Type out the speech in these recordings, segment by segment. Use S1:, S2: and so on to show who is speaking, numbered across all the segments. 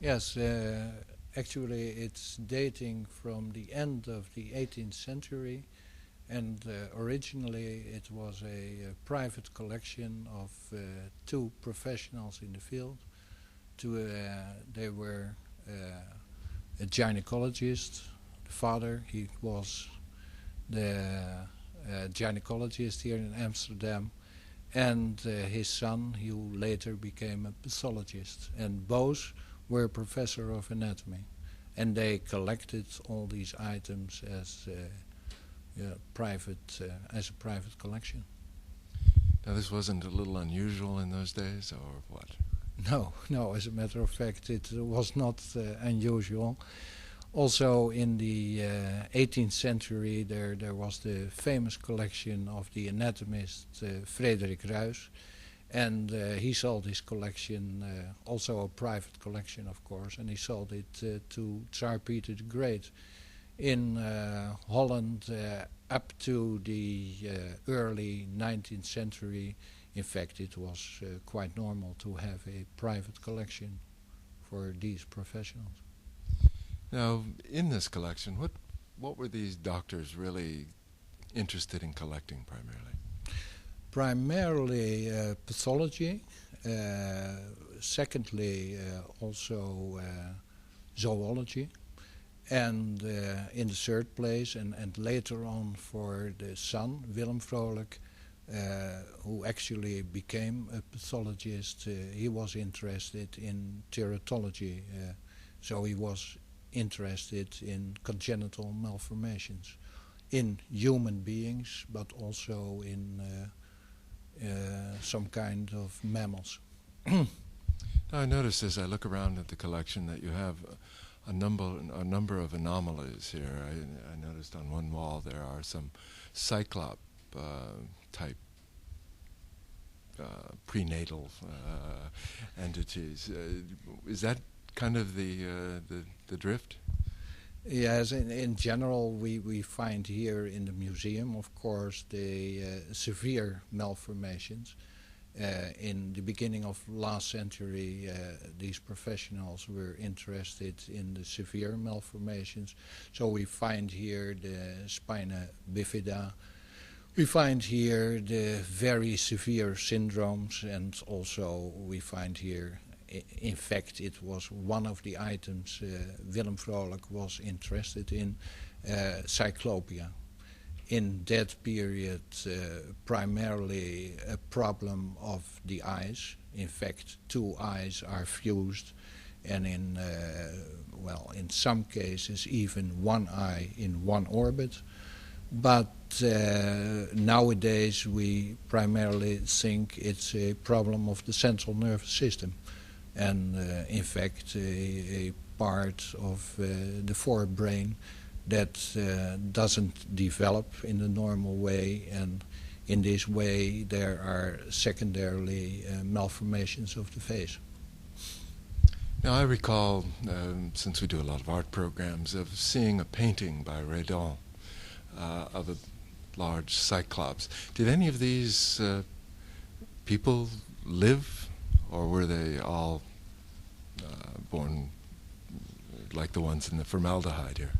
S1: Yes, actually it's dating from the end of the 18th century, and originally it was a private collection of two professionals in the field. They were a gynecologist. The father, he was the gynecologist here in Amsterdam, and his son, who later became a pathologist, and both were a professor of anatomy, and they collected all these items as a private collection.
S2: Now, this wasn't a little unusual in those days, or what?
S1: No. As a matter of fact, it was not unusual. Also, in the 18th century, there was the famous collection of the anatomist Frederik Ruys, and he sold his collection, also a private collection, of course, and he sold it to Tsar Peter the Great. In Holland, up to the early 19th century, in fact, it was quite normal to have a private collection for these professionals.
S2: Now, in this collection, what were these doctors really interested in collecting primarily?
S1: Primarily pathology, secondly also zoology, and in the third place, and later on for the son, Willem Vrolik, who actually became a pathologist, he was interested in teratology, so he was interested in congenital malformations in human beings, but also in some kind of mammals.
S2: Now, I noticed as I look around at the collection that you have a number of anomalies here. I noticed on one wall there are some cyclop type prenatal entities. Is that kind of the drift?
S1: Yes, in general we find here in the museum, of course, the severe malformations. In the beginning of last century, these professionals were interested in the severe malformations. So we find here the spina bifida. We find here the very severe syndromes, and also we find here, in fact, it was one of the items Willem Vrolik was interested in, cyclopia. In that period, primarily a problem of the eyes. In fact, two eyes are fused, and in some cases even one eye in one orbit. But nowadays we primarily think it's a problem of the central nervous system, and in fact a part of the forebrain that doesn't develop in the normal way, and in this way there are secondarily malformations of the face.
S2: Now, I recall, since we do a lot of art programs, of seeing a painting by Redon of a large cyclops. Did any of these people live, or were they all born like the ones in the formaldehyde here?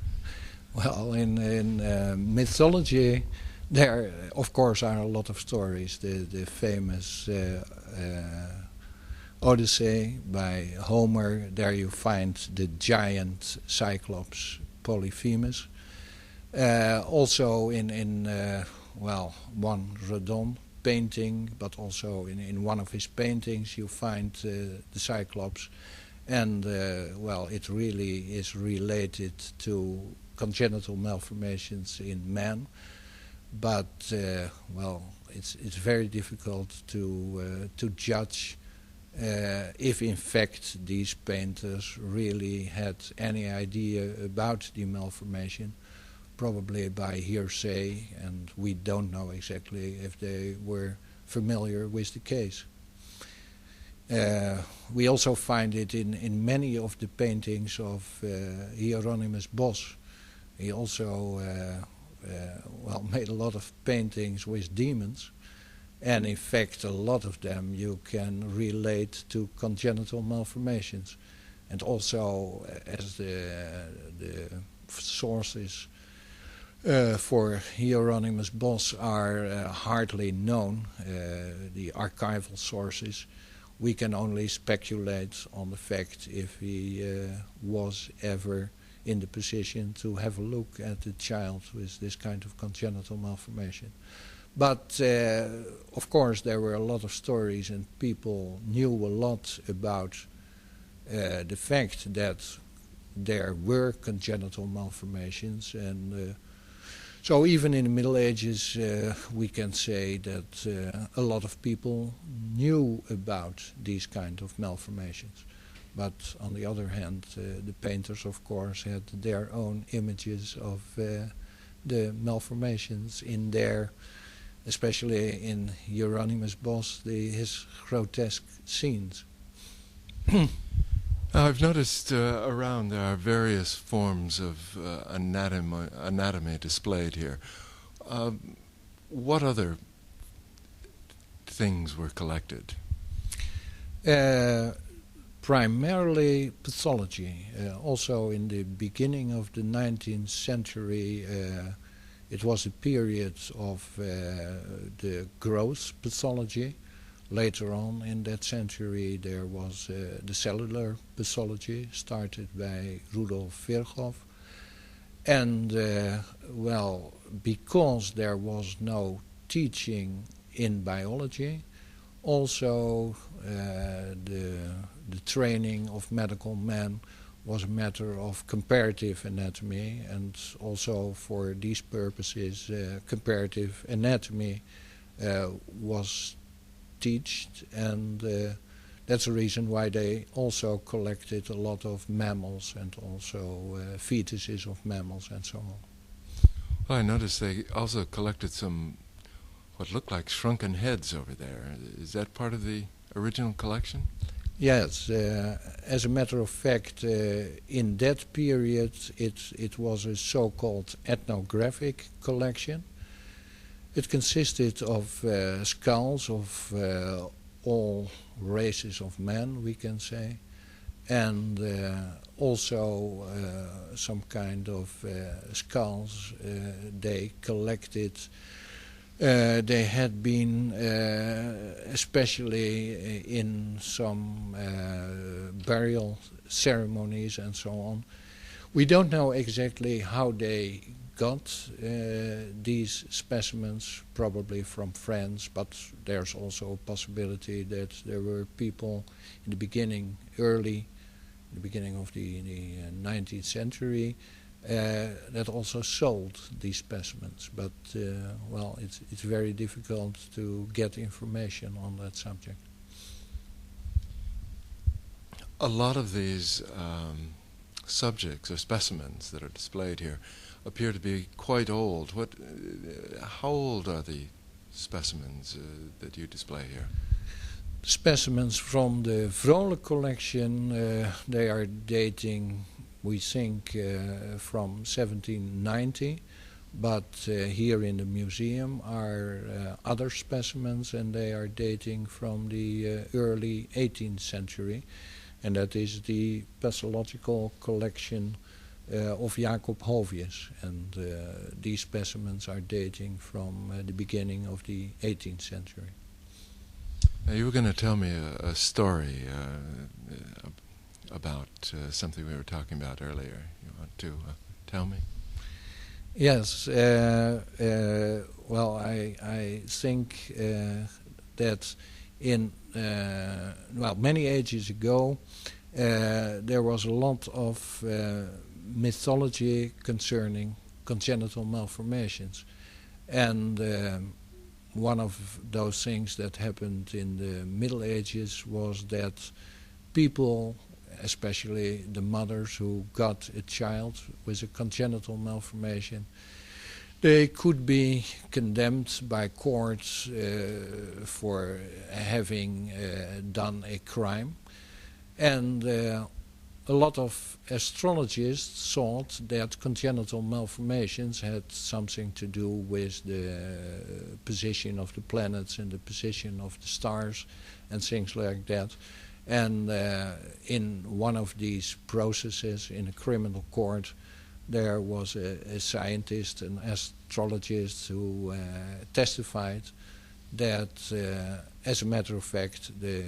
S1: Well, in mythology, there, of course, are a lot of stories. The famous Odyssey by Homer, there you find the giant Cyclops Polyphemus. Also in one Redon painting, but also in one of his paintings you find the Cyclops. And, it really is related to congenital malformations in man. But, it's very difficult to judge if in fact these painters really had any idea about the malformation, probably by hearsay, and we don't know exactly if they were familiar with the case. We also find it in many of the paintings of Hieronymus Bosch. He also made a lot of paintings with demons, and in fact a lot of them you can relate to congenital malformations. And also, as the sources for Hieronymus Bos are hardly known, the archival sources, we can only speculate on the fact if he was ever in the position to have a look at the child with this kind of congenital malformation. But of course there were a lot of stories and people knew a lot about the fact that there were congenital malformations, and so even in the Middle Ages we can say that a lot of people knew about these kind of malformations. But on the other hand, the painters of course had their own images of the malformations in their, especially in Hieronymus Bos, his grotesque scenes.
S2: Now, I've noticed around there are various forms of anatomy displayed here. What other things were collected?
S1: Primarily pathology. Also in the beginning of the 19th century, it was a period of the growth pathology. Later on in that century there was the cellular pathology started by Rudolf Virchow. And well, because there was no teaching in biology, also the training of medical men was a matter of comparative anatomy, and also for these purposes comparative anatomy was taught, and that's the reason why they also collected a lot of mammals and also fetuses of mammals and so on.
S2: Well, I noticed they also collected some what looked like shrunken heads over there. Is that part of the original collection?
S1: Yes, as a matter of fact, in that period it was a so-called ethnographic collection. It consisted of skulls of all races of men, we can say, and also some kind of skulls they collected. They had been especially in some burial ceremonies and so on. We don't know exactly how they got these specimens, probably from France, but there's also a possibility that there were people in the beginning, in the beginning of the 19th century, that also sold these specimens. But well, it's very difficult to get information on that subject.
S2: A lot of these subjects or specimens that are displayed here appear to be quite old. How old are the specimens that you display here?
S1: Specimens from the Vrolik collection, they are dating, we think, from 1790, but here in the museum are other specimens, and they are dating from the early 18th century, and that is the pathological collection of Jacob Hovius, and these specimens are dating from the beginning of the 18th century.
S2: Now, you were going to tell me a story about something we were talking about earlier. You want to tell me?
S1: Yes. Well, I think that in many ages ago there was a lot of mythology concerning congenital malformations, and one of those things that happened in the Middle Ages was that people, especially the mothers who got a child with a congenital malformation, they could be condemned by courts for having done a crime. And a lot of astrologists thought that congenital malformations had something to do with the position of the planets and the position of the stars and things like that. And in one of these processes in a criminal court, there was a scientist, an astrologist, who testified that, as a matter of fact, the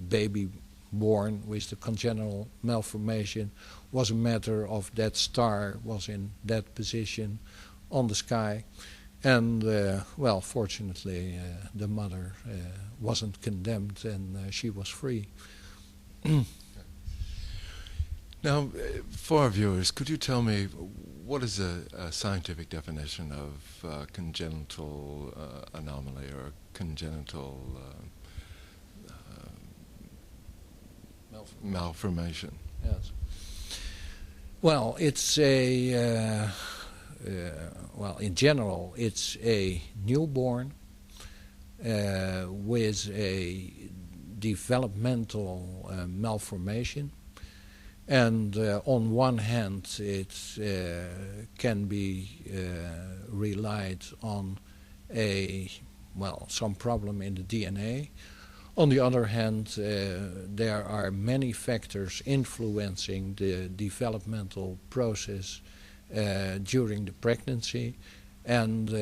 S1: baby born with the congenital malformation was a matter of that star was in that position on the sky. And, well, fortunately, the mother wasn't condemned, and she was free.
S2: Now, for our viewers, could you tell me what is a scientific definition of congenital anomaly or congenital malformation?
S1: Yes. Well, it's a well, in general, it's a newborn with a developmental malformation. And on one hand, it can be relied on some problem in the DNA. On the other hand, there are many factors influencing the developmental process during the pregnancy, and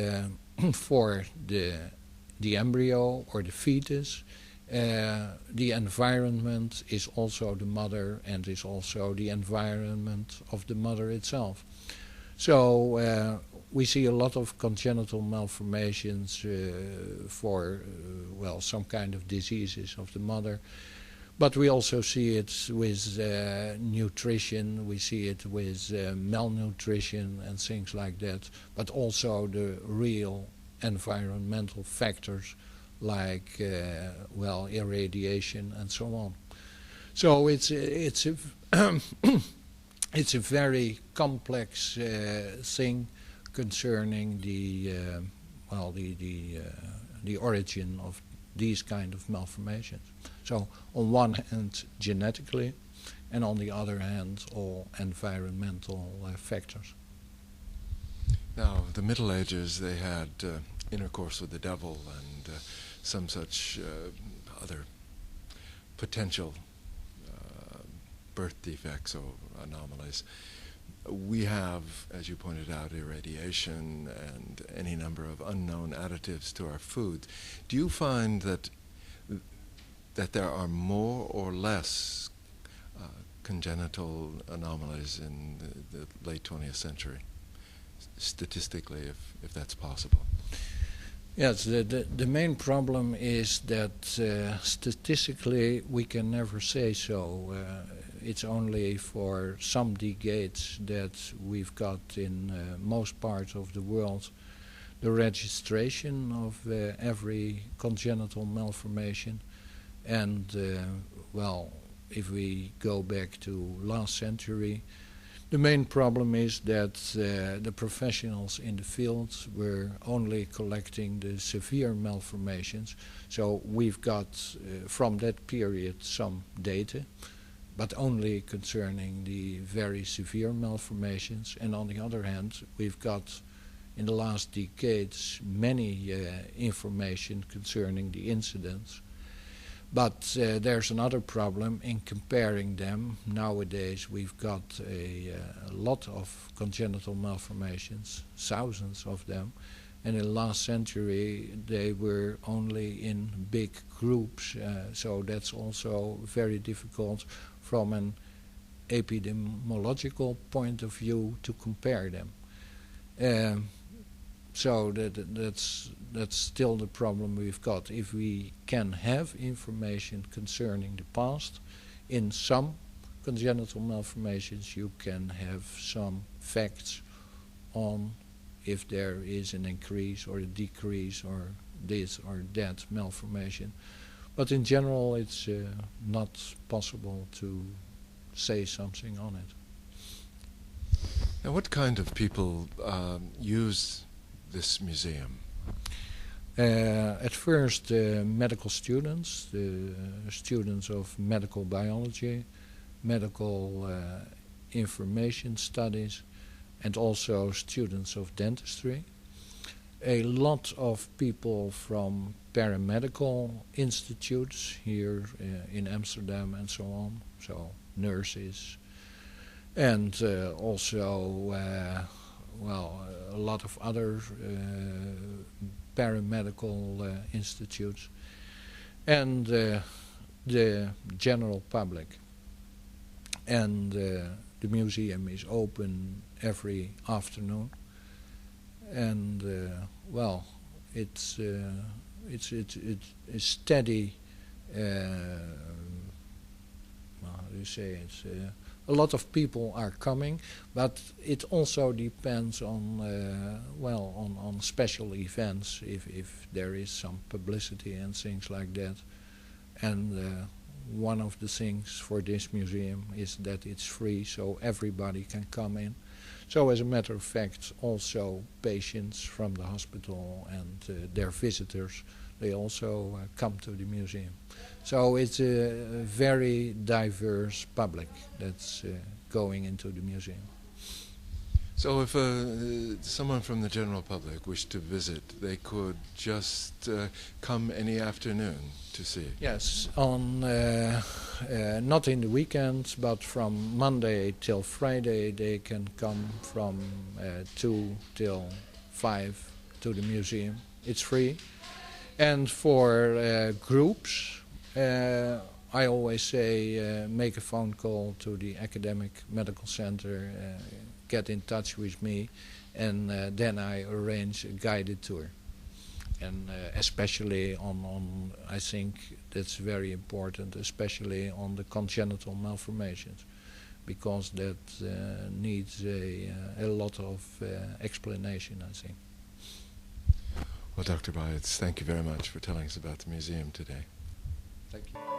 S1: for the embryo or the fetus, the environment is also the mother and is also the environment of the mother itself. So we see a lot of congenital malformations for some kind of diseases of the mother. But we also see it with nutrition, we see it with malnutrition and things like that, but also the real environmental factors like irradiation and so on. So it's a it's a very complex thing concerning the origin of these kind of malformations. So on one hand genetically, and on the other hand all environmental factors.
S2: Now the Middle Ages, they had intercourse with the devil and some such other potential birth defects or anomalies. We have, as you pointed out, irradiation and any number of unknown additives to our food. Do you find that there are more or less congenital anomalies in the late 20th century, statistically, if that's possible?
S1: Yes, the main problem is that statistically we can never say so. It's only for some decades that we've got in most parts of the world the registration of every congenital malformation. And, if we go back to last century, the main problem is that the professionals in the field were only collecting the severe malformations. So we've got from that period some data, but only concerning the very severe malformations. And on the other hand, we've got in the last decades many information concerning the incidents. But there's another problem in comparing them. Nowadays we've got a lot of congenital malformations, thousands of them, and in the last century they were only in big groups, so that's also very difficult from an epidemiological point of view to compare them. So that's still the problem we've got. If we can have information concerning the past, in some congenital malformations you can have some facts on if there is an increase or a decrease or this or that malformation. But in general it's not possible to say something on it.
S2: Now what kind of people use this museum?
S1: At first, medical students, students of medical biology, medical information studies, and also students of dentistry. A lot of people from paramedical institutes here in Amsterdam and so on, so nurses, and also a lot of other paramedical institutes, and the general public. And the museum is open every afternoon, and it's a steady. How do you say it? A lot of people are coming, but it also depends on on special events, if there is some publicity and things like that. And one of the things for this museum is that it's free, so everybody can come in. So as a matter of fact, also patients from the hospital and their visitors, they also come to the museum. So it's a very diverse public that's going into the museum.
S2: So if someone from the general public wished to visit, they could just come any afternoon to see it?
S1: Yes, on not in the weekends, but from Monday till Friday they can come from 2 till 5 to the museum. It's free. And for groups, I always say make a phone call to the academic medical center, get in touch with me, and then I arrange a guided tour. And especially on, I think that's very important, especially on the congenital malformations, because that needs a lot of explanation, I think.
S2: Well, Dr. Baljet, thank you very much for telling us about the museum today.
S1: Thank you.